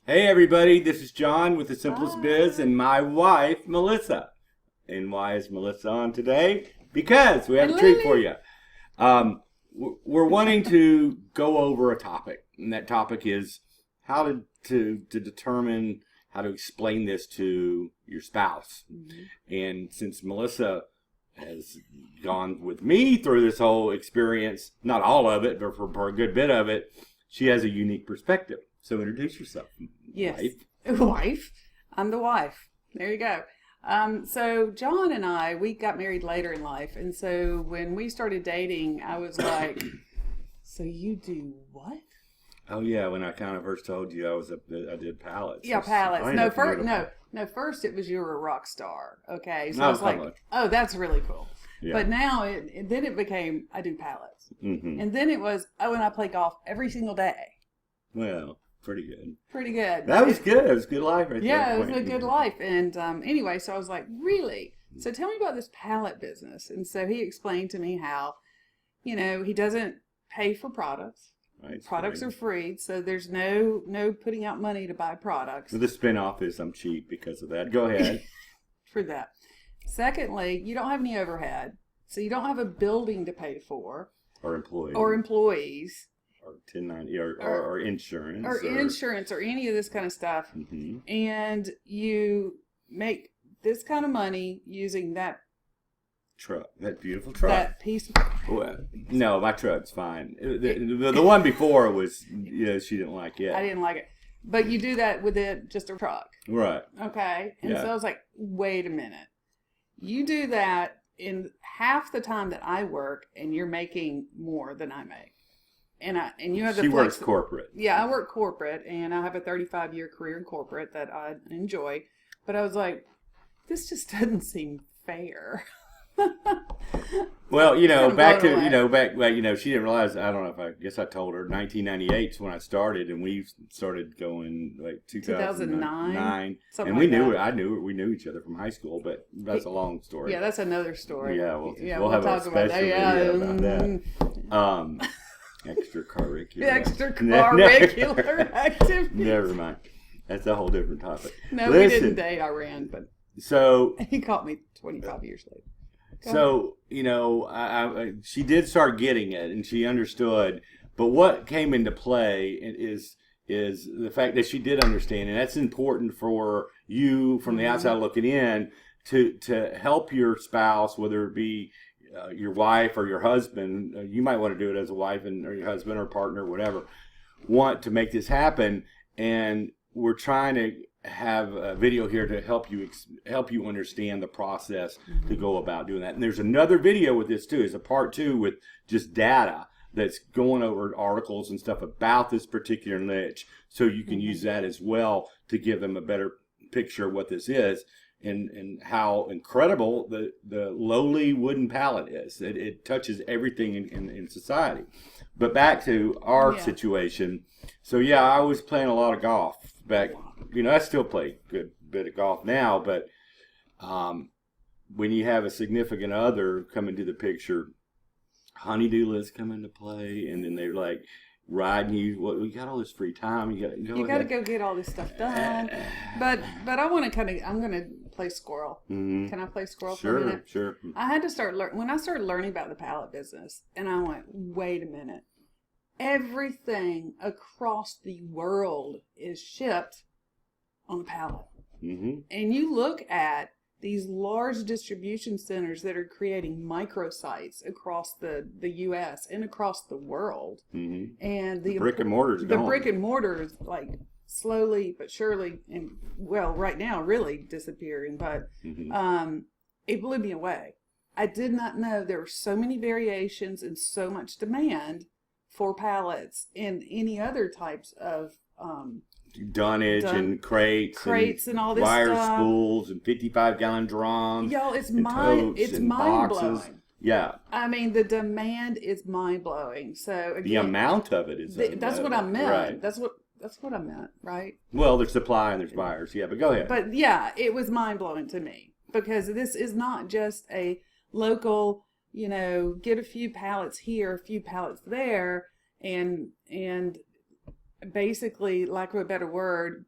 Hey everybody, this is John with the Simplest Biz Hi. and my wife, Melissa. And why is Melissa on today? Because we have And a treat for Lily. you. We're wanting to go over a topic, and that topic is how to determine how to explain this to your spouse. Mhm. And since Melissa has gone with me through this whole experience, not all of it, but for a good bit of it, she has a unique perspective. So introduce yourself, Yes. wife. Wife. I'm the wife. There you go. So John and we got married later in life. And so when we started dating, I was like, so you do what? Oh yeah, when I kind of first told you I did pallets. Yeah, I pallets. mean, No, that's first, beautiful. first it was you were a rock star. Okay. So I No, was like, public. oh, that's really cool. Yeah. But now then it became, I do pallets. Mm-hmm. And then it was, oh, and I play golf every single day. Well, pretty good. Pretty good. That was good. It was good life right Yeah, there. it was a good life. And anyway, so I was like, really? So tell me about this pallet business. And so he explained to me how, he doesn't pay for products. Right, Products right. are free, so there's no putting out money to buy products The spinoff is I'm cheap because of that. Go ahead. for that. Secondly, you don't have any overhead, so you don't have a building to pay for Or employee. or employees Or 1090 or insurance. or insurance or any of this kind of stuff. Mm-hmm. And you make this kind of money using that Truck. That beautiful truck. that piece of Well, no, my truck's fine. The one before was, she didn't like it. I didn't like it. But you do that with just a truck. Right. Okay. And Yeah. so I was like, wait a minute. You do that in half the time that I work and you're making more than I make. And you have the She works corporate. Yeah, I work corporate and I have a 35-year career in corporate that I enjoy. But I was like, this just doesn't seem fair. Well, Kinda back blown to, away. she didn't realize, I don't know if I guess I told her, 1998 is when I started, and we started going like 2009. Something And we like knew that. we knew each other from high school, but that's a long story. Yeah, that's another story. Yeah, we'll we'll have a talk about special that. Yeah. video about that. Extracurricular. The extracurricular activity. Never mind. That's a whole different topic. No, we didn't date. I ran, but So he caught me 25 years later. So, she did start getting it and she understood. But what came into play is the fact that she did understand. And that's important for you from the outside looking in to help your spouse, whether it be your wife or your husband. You might want to do it as a wife or your husband or partner, whatever, want to make this happen. And we're trying to have a video here to help you understand the process to go about doing that. And there's another video with this too. It's a part 2 with just data that's going over articles and stuff about this particular niche, so you can use that as well to give them a better picture of what this is and how incredible the lowly wooden pallet is. It touches everything in society. But back to our situation. So yeah, I was playing a lot of golf back. I still play a good bit of golf now, but when you have a significant other come into the picture, honey-do lists come into play, and then they're like riding you. Well, we got all this free time. You got to go get all this stuff done. But I want to I'm going to play squirrel. Mm-hmm. Can I play squirrel for a minute? Sure. I had to start when I started learning about the pallet business, and I went, wait a minute. Everything across the world is shipped on a pallet. Mm-hmm. And you look at these large distribution centers that are creating microsites across the U.S. and across the world. Mm-hmm. And the brick and mortar's the gone. brick and mortar is like slowly but surely, and well, right now really disappearing. But it blew me away. I did not know there were so many variations and so much demand for pallets and any other types of dunnage and crates and all this wire stuff. spools and 55-gallon drums. Y'all, it's mind blowing. Yeah. I mean, the demand is mind blowing. So again, The amount of it is. that's what I meant. Right. That's what I meant, right? Well, there's supply and there's buyers. Yeah, but go ahead. But yeah, it was mind blowing to me because this is not just a local, get a few pallets here, a few pallets there, and basically, lack of a better word,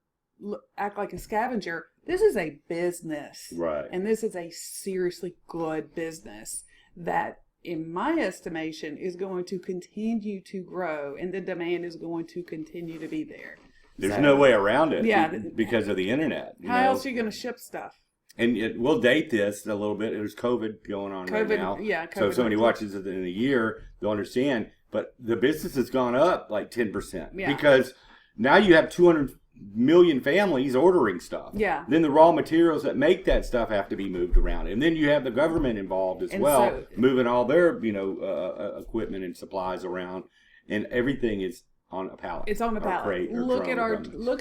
act like a scavenger. This is a business. Right. And this is a seriously good business that, in my estimation, is going to continue to grow, and the demand is going to continue to be there. There's no way around it. Yeah. Because of the internet. How else are you going to ship stuff? And we'll date this a little bit. There's COVID going on right now. Yeah, so if somebody watches it in a year, they'll understand. But the business has gone up like 10%. Yeah. Because now you have 200 million families ordering stuff. Yeah. Then the raw materials that make that stuff have to be moved around. And then you have the government involved as well, moving all their, equipment and supplies around. And everything is on a pallet. It's on a pallet. Look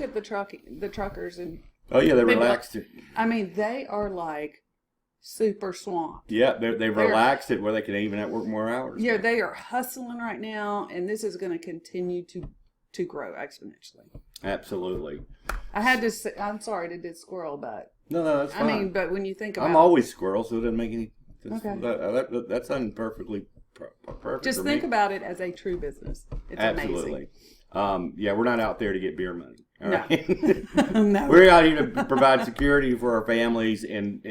at the truckers and oh yeah, they're relaxed. I mean, they are like super swamped. Yeah, they've relaxed it where they can even work more hours. Yeah, they are hustling right now, and this is going to continue to grow exponentially. Absolutely. I had to say, I'm sorry to do squirrel, but no, that's fine. I mean, but when you think about, I'm always squirrel, so it doesn't make any. Okay. That's perfect. Just think about it as a true business. It's absolutely amazing. We're not out there to get beer money. All right? No. We're out here to provide security for our families and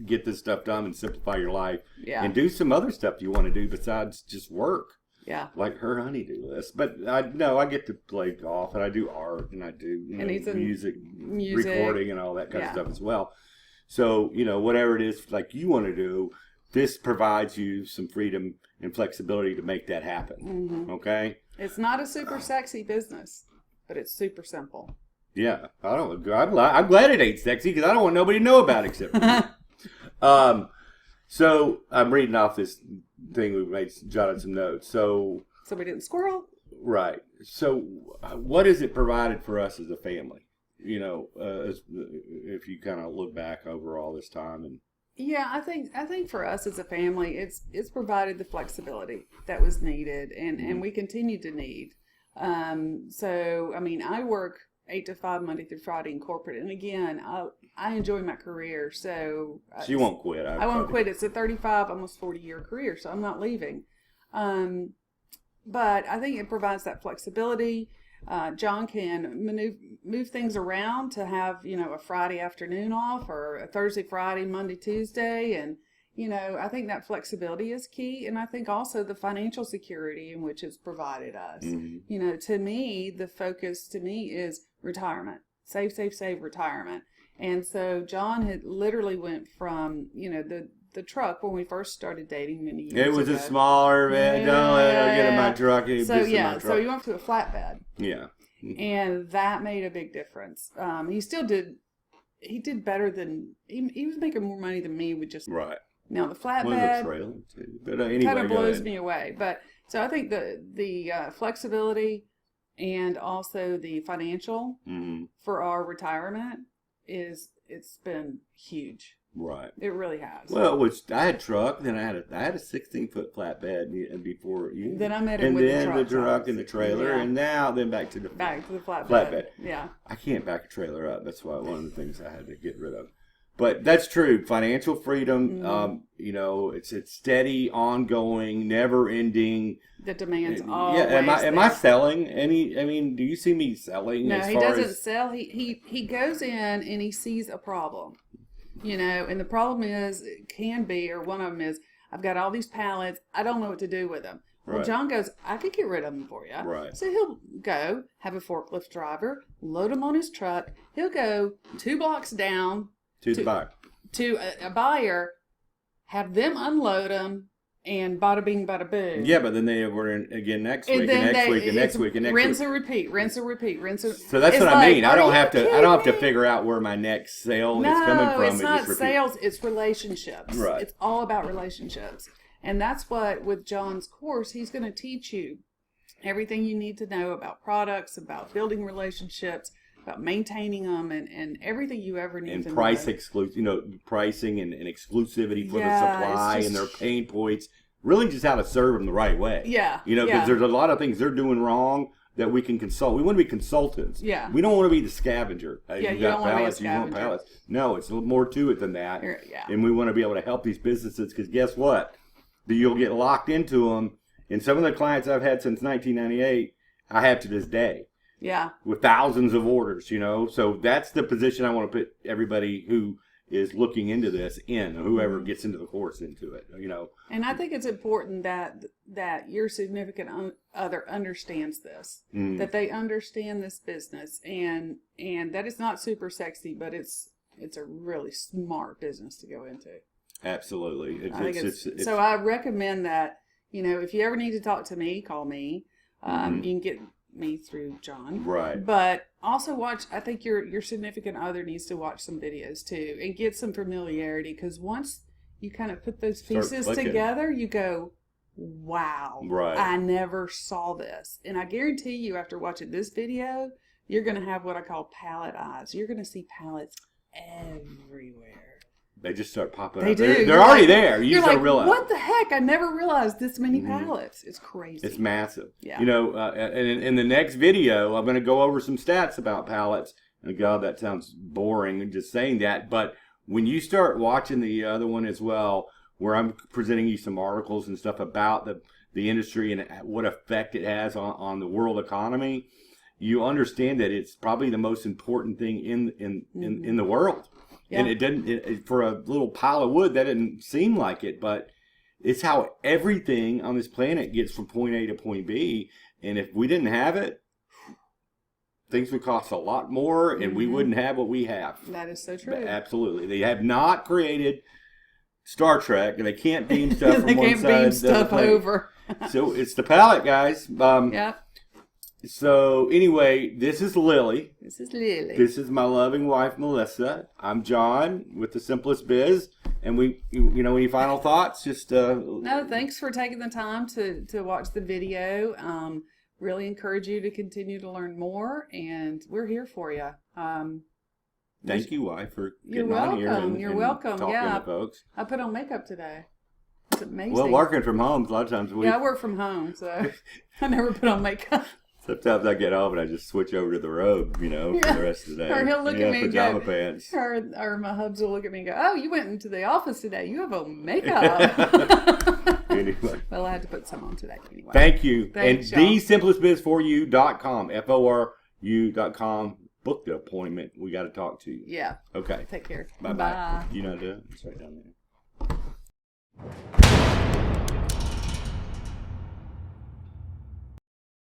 get this stuff done and simplify your life. Yeah. And do some other stuff you want to do besides just work. Yeah. Like her honeydew list. But I get to play golf and I do art and I do music, recording and all that kind of stuff as well. So, whatever it is like you want to do, this provides you some freedom and flexibility to make that happen. Mm-hmm. Okay? It's not a super sexy business, but it's super simple. Yeah. I'm glad it ain't sexy because I don't want nobody to know about it except for me. So I'm reading off this thing we jotted some notes. So we didn't squirrel? Right. So what has it provided for us as a family? If you kind of look back over all this time and. Yeah, I think for us as a family, it's provided the flexibility that was needed and we continue to need. So, I mean, I work 8 to 5 Monday through Friday in corporate. And again, I enjoy my career. So you won't quit. I won't quit. It's a 35, almost 40-year career. So I'm not leaving. But I think it provides that flexibility. John can move things around to have, a Friday afternoon off or a Thursday, Friday, Monday, Tuesday. And, I think that flexibility is key. And I think also the financial security in which it's provided us. Mm-hmm. To me, the focus is retirement. Save retirement. And so John had literally went from, the truck when we first started dating many years ago. It was a smaller van. Don't let her get in my truck. So he went to a flatbed. Yeah. And that made a big difference. He still did. He did better than he was making more money than me with just right. Now the flatbed kind of blows me away. But so I think the flexibility and also the financial for our retirement it's been huge. Right. It really has. Well, I had truck, then I had a 16-foot flatbed before you. Then I met him with the truck and the trailer, and now then back to the flatbed. Yeah. I can't back a trailer up. That's why one of the things I had to get rid of. But that's true. Financial freedom, it's steady, ongoing, never-ending. The demand's always Am I selling any? I mean, do you see me selling? No, he doesn't sell. He goes in and he sees a problem. And the problem one of them is, I've got all these pallets. I don't know what to do with them. Well, right. John goes, I could get rid of them for you. Right. So he'll go have a forklift driver, load them on his truck. He'll go 2 blocks down to the buyer. To a buyer, have them unload them, and bada bing, bada boom. Yeah, but then they were in again next week, and next week, and next week, and next week. Rinse and repeat, rinse and repeat, rinse and. So that's what I mean. I don't have to figure out where my next sale is coming from. No, it's not sales. It's relationships. Right. It's all about relationships, and that's what with John's course he's going to teach you everything you need to know about products, about building relationships, about maintaining them, and everything you ever need to know. And pricing and exclusivity for the supply and their pain points. Really just how to serve them the right way. Yeah. Because there's a lot of things they're doing wrong that we can consult. We want to be consultants. Yeah. We don't want to be the scavenger. You don't want to be a scavenger. You want pallets. No, it's a little more to it than that. Yeah. And we want to be able to help these businesses because guess what? You'll get locked into them. And some of the clients I've had since 1998, I have to this day. Yeah. With thousands of orders, you know. So that's the position I want to put everybody who is looking into this in, whoever gets into the course into it, you know. And I think it's important that your significant other understands this, that they understand this business, and that it's not super sexy, but it's a really smart business to go into. Absolutely. So I recommend that, you know, if you ever need to talk to me, call me. You can get me through John. Right. But also watch, I think your significant other needs to watch some videos too and get some familiarity, because once you kind of put those pieces together, you go, wow, right. I never saw this. And I guarantee you, after watching this video, you're going to have what I call pallet eyes. You're going to see pallets everywhere. They just start popping they up. Do. They're already there. You just don't like, realize. What the heck? I never realized this many pallets. It's crazy. It's massive. Yeah. You know, and in the next video, I'm going to go over some stats about pallets. And God, that sounds boring just saying that. But when you start watching the other one as well, where I'm presenting you some articles and stuff about the industry and what effect it has on the world economy, you understand that it's probably the most important thing in the world. Yeah. And it doesn't, for a little pile of wood, that didn't seem like it, but it's how everything on this planet gets from point A to point B. And if we didn't have it, things would cost a lot more, and we wouldn't have what we have. That is so true. But absolutely. They have not created Star Trek, and they can't beam stuff from one side to the other. They can't beam stuff over. So it's the pallet, guys. Yeah. So anyway, this is Lily. This is Lily. This is my loving wife, Melissa. I'm John with the Simplest Biz. And you know, any final thoughts? Just No, thanks for taking the time to watch the video. Really encourage you to continue to learn more, and we're here for you. Thank you, wife, for You're getting welcome. on here and, You're and welcome. talking Yeah, to folks. I put on makeup today. It's amazing. Well, working from home, a lot of times I work from home, so I never put on makeup. Sometimes I get home and I just switch over to the robe, you know, for the rest of the day. Or he'll look at me and pajama go, pants. Or my hubs will look at me and go, "Oh, you went into the office today. You have on makeup." Anyway. Well, I had to put some on today anyway. Thank you. Thanks, and thesimplestbizforyou.com, FORU.com. Book the appointment. We got to talk to you. Yeah. Okay. Take care. Bye-bye. Bye. You know what to do? It's right down there.